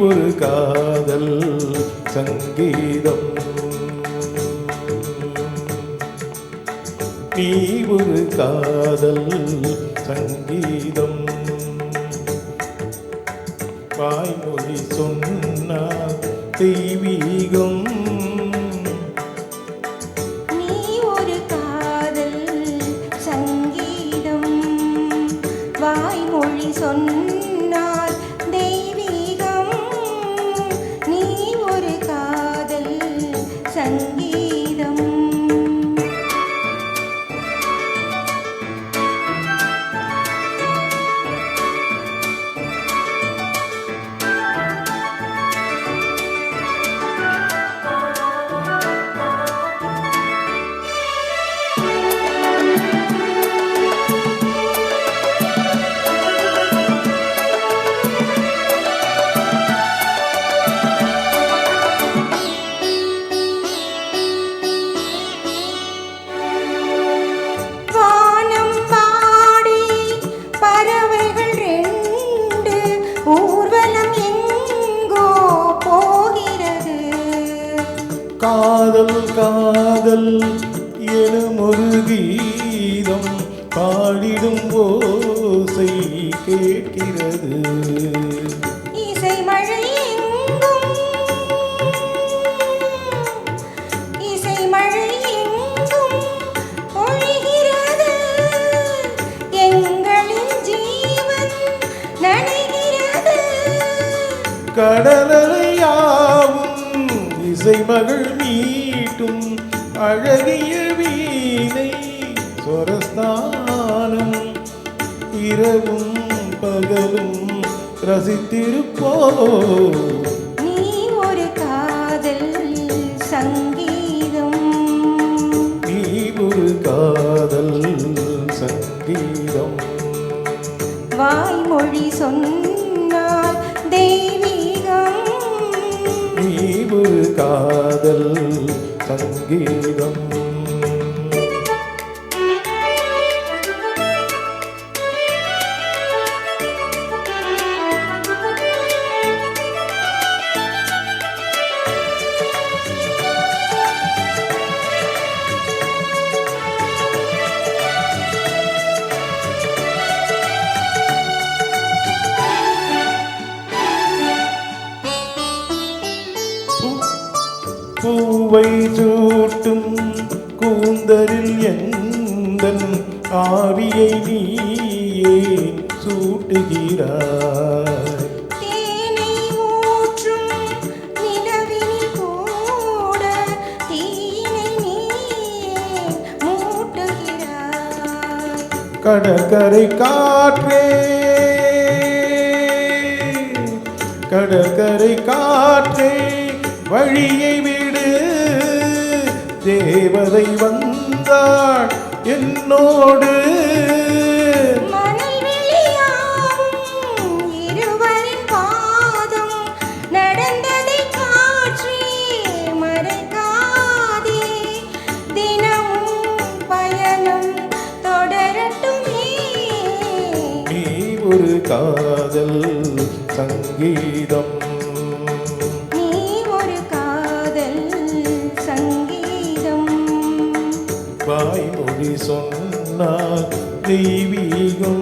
ஒரு காதல் சங்கீதம். நீ ஒரு காதல் சங்கீதம். வாய்மொழி சொன்னால் தெய்வீகம். நீ ஒரு காதல் சங்கீதம். வாய்மொழி சொன்னால் தெய்வீகம். நீ ஒரு காதல் சங்கீதம். ஊர்வலம் எங்கோ போகிறது. காதல் காதல் எனும் ஒரு கீதம் பாடிடும் ஓசை கேட்கிறது. இசை மழை எங்கும், இசை மழை எங்கும் பொழிகிறது. எங்களின் ஜீவன் நனைகிறது. கடலையாவும் இசை மகள் மீட்டும் அழகிய வீணை சொரஸ்தானம். இரவும் பகலும் ரசித்திருப்போ. நீ ஒரு காதல் சங்கீதம். நீ ஒரு காதல் சங்கீதம். வாய்மொழி சொன்னால் தெய்வீகம். நீ ஒரு காதல் சங்கீதம். பூவை சூட்டும் கூந்தலில் எந்தன் ஆவியை நீயே சூட்டுகிறாய். தேனை ஊற்றும் நிலவினில் கூட தீனை நீயே மூட்டுகிறாய். கடற்கரை காற்றே, கடற்கரை காற்றே வழியை விடு. தேவதை வந்தாள் என்னோடு. மணல் வெளியாகும் இருவரின் பாதம் நடந்ததை காற்றே மறைக்காதே. தினமும் பயணம் தொடரட்டுமே. நீ ஒரு காதல் சங்கீதம். நீ ஒரு காதல் சங்கீதம். வாய்மொழி சொன்னால் தெய்வீகம்.